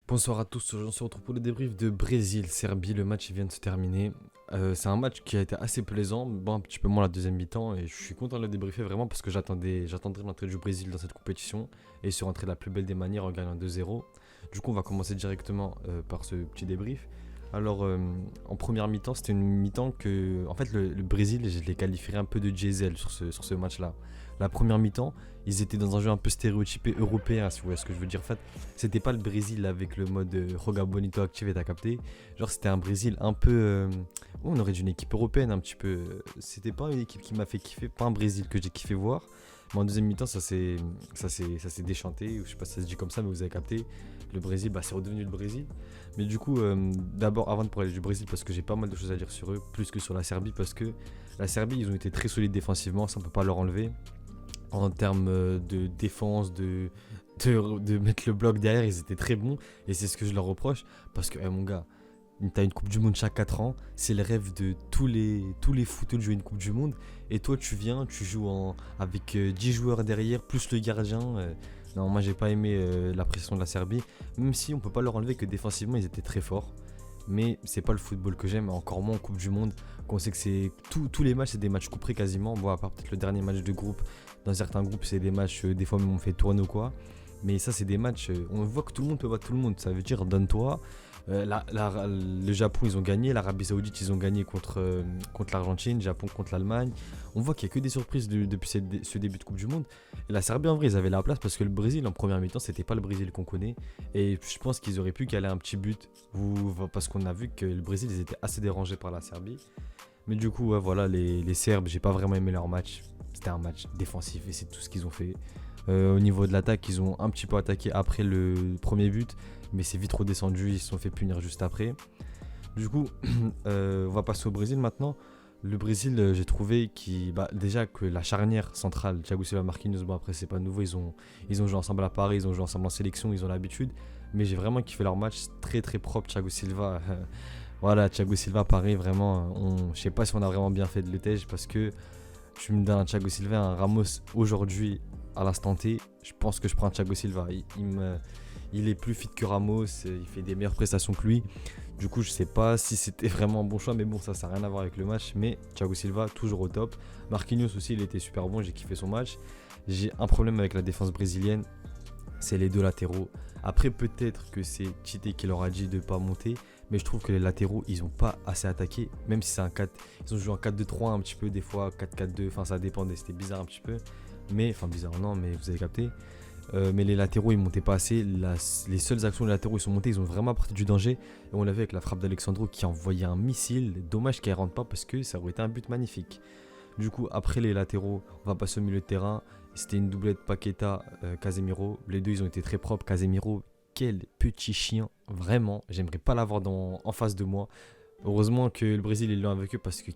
Bonsoir à tous, on se retrouve pour le débrief de Brésil-Serbie. Le match il vient de se terminer. C'est un match qui a été assez plaisant, bon, un petit peu moins la deuxième mi-temps. Et je suis content de le débriefer vraiment parce que j'attendais l'entrée du Brésil dans cette compétition. Et ils sont rentrés de la plus belle des manières en gagnant 2-0. Du coup, on va commencer directement par ce petit débrief. Alors, en première mi-temps, c'était une mi-temps que. En fait, le Brésil, je l'ai qualifié un peu de diesel sur ce match-là. La première mi-temps, ils étaient dans un jeu un peu stéréotypé européen, si vous voyez ce que je veux dire. En fait, c'était pas le Brésil avec le mode Roga Bonito activé, t'as capté. Genre, c'était un Brésil un peu. On aurait dit une équipe européenne un petit peu. C'était pas une équipe qui m'a fait kiffer, pas un Brésil que j'ai kiffé voir. Mais en deuxième mi-temps, ça s'est déchanté. Je sais pas si ça se dit comme ça, mais vous avez capté. Le Brésil, bah, c'est redevenu le Brésil. Mais du coup, d'abord, avant de parler du Brésil, parce que j'ai pas mal de choses à dire sur eux, plus que sur la Serbie, parce que la Serbie, ils ont été très solides défensivement, ça on peut pas leur enlever. En termes de défense, de mettre le bloc derrière, ils étaient très bons. Et c'est ce que je leur reproche. Parce que, mon gars, t'as une Coupe du Monde chaque 4 ans. C'est le rêve de tous les footeux de jouer une Coupe du Monde. Et toi, tu viens, tu joues avec 10 joueurs derrière, plus le gardien. Non, moi, j'ai pas aimé la pression de la Serbie. Même si on peut pas leur enlever que défensivement, ils étaient très forts. Mais c'est pas le football que j'aime, encore moins en Coupe du Monde. Quand on sait que tous les matchs, c'est des matchs couperés quasiment. Bon, à part peut-être le dernier match de groupe. Dans certains groupes, c'est des matchs, des fois même on fait tourner ou quoi. Mais ça, c'est des matchs, on voit que tout le monde peut battre tout le monde. Ça veut dire, donne-toi. Le Japon, ils ont gagné. L'Arabie Saoudite, ils ont gagné contre l'Argentine. Japon contre l'Allemagne. On voit qu'il n'y a que des surprises depuis ce début de Coupe du Monde. Et la Serbie, en vrai, ils avaient la place parce que le Brésil, en première mi-temps, c'était pas le Brésil qu'on connaît. Et je pense qu'ils auraient pu caler un petit but. Parce qu'on a vu que le Brésil, ils étaient assez dérangés par la Serbie. Mais du coup, ouais, voilà, les Serbes, j'ai pas vraiment aimé leur match. C'était un match défensif et c'est tout ce qu'ils ont fait. Au niveau de l'attaque, ils ont un petit peu attaqué après le premier but, mais c'est vite redescendu, ils se sont fait punir juste après. Du coup, on va passer au Brésil maintenant. Le Brésil, j'ai trouvé déjà que la charnière centrale, Thiago Silva, Marquinhos, bon après c'est pas nouveau, ils ont joué ensemble à Paris, ils ont joué ensemble en sélection, ils ont l'habitude. Mais j'ai vraiment kiffé leur match, très très propre, Thiago Silva. Voilà, Thiago Silva, Paris, vraiment, je sais pas si on a vraiment bien fait de l'étège parce que tu me donnes un Thiago Silva, un Ramos aujourd'hui, à l'instant T, je pense que je prends un Thiago Silva. Il est plus fit que Ramos, il fait des meilleures prestations que lui. Du coup, je sais pas si c'était vraiment un bon choix, mais bon, ça n'a rien à voir avec le match. Mais Thiago Silva, toujours au top. Marquinhos aussi, il était super bon, j'ai kiffé son match. J'ai un problème avec la défense brésilienne, c'est les deux latéraux. Après, peut-être que c'est Tite qui leur a dit de ne pas monter, mais je trouve que les latéraux, ils n'ont pas assez attaqué, même si c'est un 4. Ils ont joué en 4-2-3 un petit peu, des fois 4-4-2, enfin ça dépendait, c'était bizarre un petit peu. Mais, enfin bizarre non, mais vous avez capté. Mais les latéraux, ils montaient pas assez. Les seules actions des latéraux, ils sont montés, ils ont vraiment apporté du danger. Et on l'a vu avec la frappe d'Alexandro qui a envoyé un missile. Dommage qu'elle rentre pas parce que ça aurait été un but magnifique. Du coup, après les latéraux, on va passer au milieu de terrain. C'était une doublette Paqueta-Casemiro. Les deux, ils ont été très propres. Casemiro, quel petit chien. Vraiment, j'aimerais pas l'avoir en face de moi. Heureusement que le Brésil, ils l'ont avec eux parce que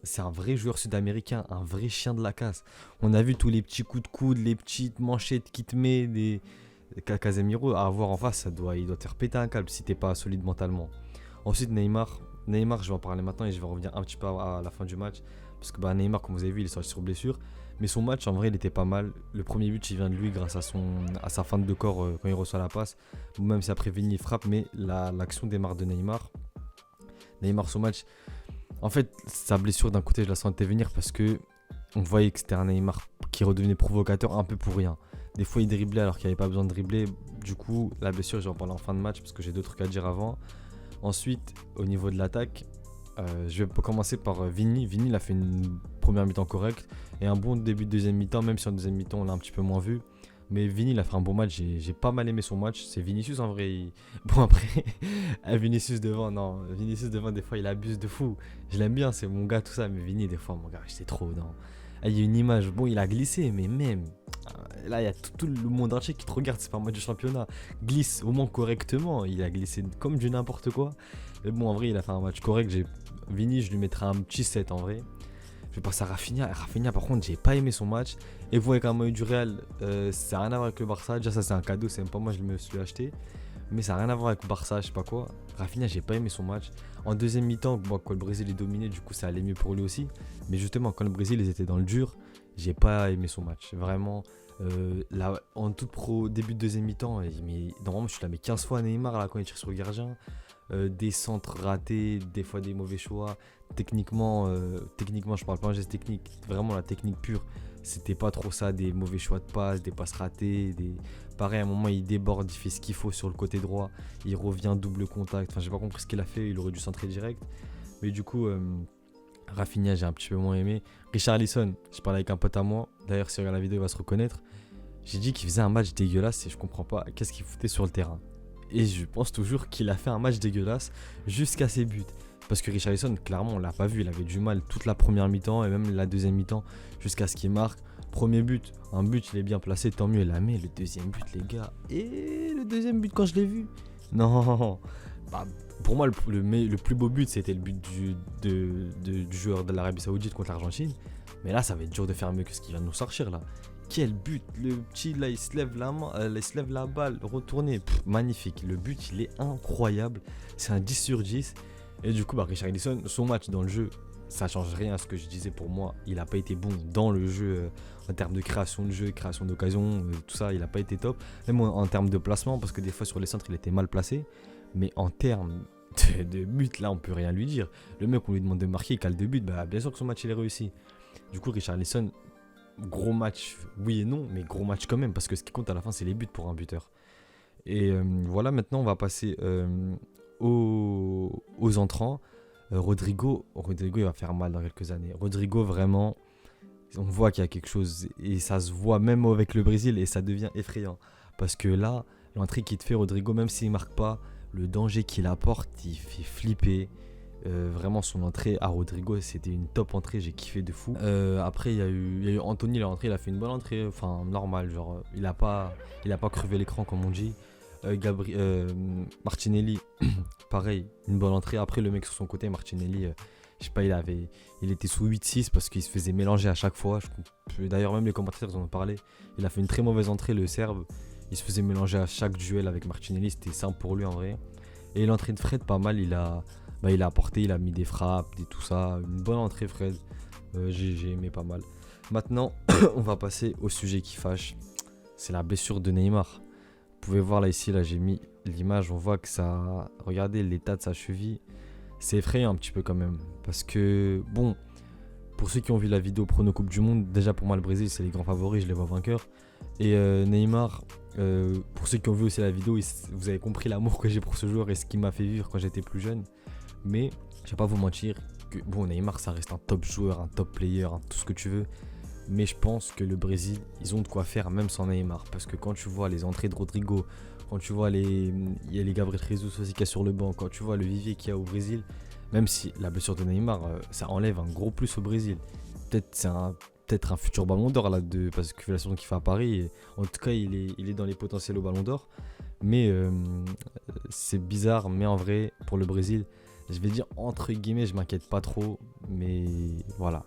c'est un vrai joueur sud-américain, un vrai chien de la casse. On a vu tous les petits coups de coude, les petites manchettes qu'il te met. Casemiro, à avoir en face, il doit te faire péter un câble si t'es pas solide mentalement. Ensuite, Neymar. Neymar, je vais en parler maintenant et je vais revenir un petit peu à la fin du match. Parce que Neymar, comme vous avez vu, il est sorti sur blessure. Mais son match, en vrai, il était pas mal. Le premier but, il vient de lui grâce à sa feinte de corps quand il reçoit la passe. Même si après Vini, il frappe. Mais l'action démarre de Neymar. Neymar, son match. En fait, sa blessure, d'un côté, je la sentais venir parce que on voyait que c'était un Neymar qui redevenait provocateur un peu pour rien. Des fois, il driblait alors qu'il n'y avait pas besoin de dribbler. Du coup, la blessure, je vais en parler en fin de match parce que j'ai d'autres trucs à dire avant. Ensuite, au niveau de l'attaque, je vais commencer par Vini. Vini, il a fait une première mi-temps correcte et un bon début de deuxième mi-temps, même si en deuxième mi-temps, on l'a un petit peu moins vu. Mais Vini, il a fait un bon match. J'ai pas mal aimé son match. C'est Vinicius en vrai. Bon, après, Vinicius devant, non. Vinicius devant, des fois, il abuse de fou. Je l'aime bien, c'est mon gars, tout ça. Mais Vini, des fois, mon gars, c'est trop, non. Il y a une image. Bon, il a glissé, mais même. Là, il y a tout le monde entier qui te regarde. C'est pas un match du championnat. Glisse au moins correctement. Il a glissé comme du n'importe quoi. Mais bon, en vrai, il a fait un match correct. Vini, je lui mettrai un petit 7 en vrai. Je vais passer à Rafinha. Rafinha, par contre, j'ai pas aimé son match. Et vous, avec un maillot du Real, ça n'a rien à voir avec le Barça. Déjà, ça, c'est un cadeau. C'est même pas moi, je me suis acheté. Mais ça n'a rien à voir avec le Barça, je sais pas quoi. Rafinha, j'ai pas aimé son match. En deuxième mi-temps, quand le Brésil est dominé, du coup, ça allait mieux pour lui aussi. Mais justement, quand le Brésil, ils étaient dans le dur, j'ai pas aimé son match. Vraiment, Là, en début de deuxième mi-temps, normalement je suis là mais 15 fois à Neymar là, quand il tire sur le gardien. Des centres ratés, des fois des mauvais choix. Techniquement, je parle pas en geste technique, vraiment la technique pure. C'était pas trop ça, des mauvais choix de passes, des passes ratées. Pareil, à un moment il déborde, il fait ce qu'il faut sur le côté droit. Il revient double contact. Enfin, j'ai pas compris ce qu'il a fait, il aurait dû centrer direct. Mais du coup, Rafinha, j'ai un petit peu moins aimé. Richarlison, je parlais avec un pote à moi. D'ailleurs, si il regarde la vidéo, il va se reconnaître. J'ai dit qu'il faisait un match dégueulasse et je comprends pas qu'est-ce qu'il foutait sur le terrain. Et je pense toujours qu'il a fait un match dégueulasse jusqu'à ses buts. Parce que Richarlison, clairement, on l'a pas vu. Il avait du mal toute la première mi-temps et même la deuxième mi-temps jusqu'à ce qu'il marque. Premier but, un but, il est bien placé, tant mieux, il la met. Le deuxième but, les gars. Et le deuxième but, quand je l'ai vu, non. Bah, pour moi, le plus beau but, c'était le but du joueur de l'Arabie Saoudite contre l'Argentine. Mais là, ça va être dur de faire mieux que ce qu'il vient de nous sortir là. Quel but! Le petit là, il se lève la main, il se lève la balle, retourné. Magnifique. Le but, il est incroyable. C'est un 10 sur 10. Et du coup, Richarlison, son match dans le jeu, ça change rien à ce que je disais pour moi. Il n'a pas été bon dans le jeu en termes de création de jeu, création d'occasion, tout ça, il n'a pas été top. Même en termes de placement, parce que des fois sur les centres, il était mal placé. Mais en termes de but, là, on peut rien lui dire. Le mec, on lui demande de marquer, il cale 2 buts. Bah, bien sûr que son match, il est réussi. Du coup, Richarlison, gros match, oui et non, mais gros match quand même, parce que ce qui compte à la fin, c'est les buts pour un buteur. Et voilà, maintenant, on va passer aux entrants. Rodrigo, il va faire mal dans quelques années. Rodrigo, vraiment, on voit qu'il y a quelque chose, et ça se voit même avec le Brésil, et ça devient effrayant. Parce que là, l'entrée qu'il te fait, Rodrigo, même s'il ne marque pas, le danger qu'il apporte, il fait flipper. Vraiment, son entrée à Rodrigo, c'était une top entrée, j'ai kiffé de fou. Après, il y a eu Anthony, il a fait une bonne entrée, enfin normal, genre il a pas crevé l'écran comme on dit. Martinelli, pareil, une bonne entrée. Après, le mec sur son côté, Martinelli, je sais pas, il était sous 8-6 parce qu'il se faisait mélanger à chaque fois. D'ailleurs, même les commentateurs en ont parlé. Il a fait une très mauvaise entrée, le Serbe. Il se faisait mélanger à chaque duel avec Martinelli, c'était simple pour lui en vrai. Et l'entrée de Fred, pas mal, il a apporté, il a mis des frappes, tout ça. Une bonne entrée, Fred. J'ai aimé pas mal. Maintenant, on va passer au sujet qui fâche. C'est la blessure de Neymar. Vous pouvez voir là, ici, là, j'ai mis l'image. On voit que ça. Regardez l'état de sa cheville. C'est effrayant un petit peu quand même. Parce que, bon, pour ceux qui ont vu la vidéo Prono Coupe du Monde, déjà pour moi, le Brésil, c'est les grands favoris. Je les vois vainqueurs. Et Neymar, pour ceux qui ont vu aussi la vidéo, vous avez compris l'amour que j'ai pour ce joueur et ce qu'il m'a fait vivre quand j'étais plus jeune. Mais je vais pas vous mentir que bon, Neymar, ça reste un top joueur, un top player, tout ce que tu veux. Mais je pense que le Brésil, ils ont de quoi faire même sans Neymar. Parce que quand tu vois les entrées de Rodrigo, quand tu vois il y a les Gabriel Jesus aussi qui est sur le banc, quand tu vois le vivier qu'il y a au Brésil, même si la blessure de Neymar, ça enlève un gros plus au Brésil. Peut-être un futur ballon d'or là, parce que la saison qu'il fait à Paris, et en tout cas il est dans les potentiels au ballon d'or. Mais c'est bizarre, mais en vrai, pour le Brésil, je vais dire entre guillemets, je m'inquiète pas trop, mais voilà.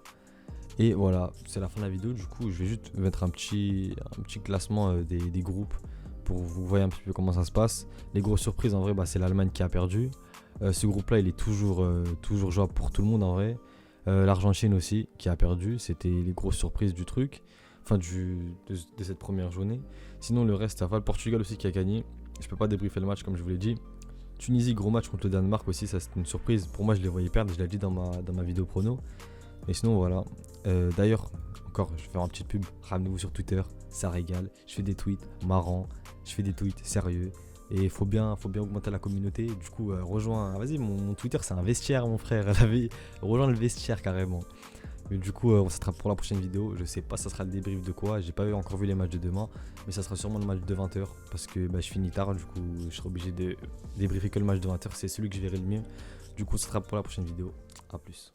Et voilà, c'est la fin de la vidéo. Du coup, je vais juste mettre un petit classement des groupes pour vous voyez un petit peu comment ça se passe. Les grosses surprises, en vrai, c'est l'Allemagne qui a perdu. Ce groupe-là, il est toujours jouable pour tout le monde, en vrai. L'Argentine aussi, qui a perdu. C'était les grosses surprises du truc. Enfin, de cette première journée. Sinon, le reste, ça va. Le Portugal aussi qui a gagné. Je peux pas débriefer le match, comme je vous l'ai dit. Tunisie, gros match contre le Danemark aussi, ça c'était une surprise. Pour moi, je les voyais perdre, je l'ai dit dans ma vidéo prono. Et sinon, voilà. D'ailleurs, encore, je vais faire une petite pub. Ramenez-vous sur Twitter, ça régale. Je fais des tweets marrants, je fais des tweets sérieux. Et il faut bien augmenter la communauté. Du coup, rejoins. Vas-y, mon Twitter, c'est un vestiaire, mon frère. Rejoins le vestiaire carrément. Mais du coup, ça sera pour la prochaine vidéo. Je sais pas, ça sera le débrief de quoi. J'ai pas encore vu les matchs de demain. Mais ça sera sûrement le match de 20h. Parce que je finis tard. Du coup, je serai obligé de débriefer que le match de 20h. C'est celui que je verrai le mieux. Du coup, ça sera pour la prochaine vidéo. A plus.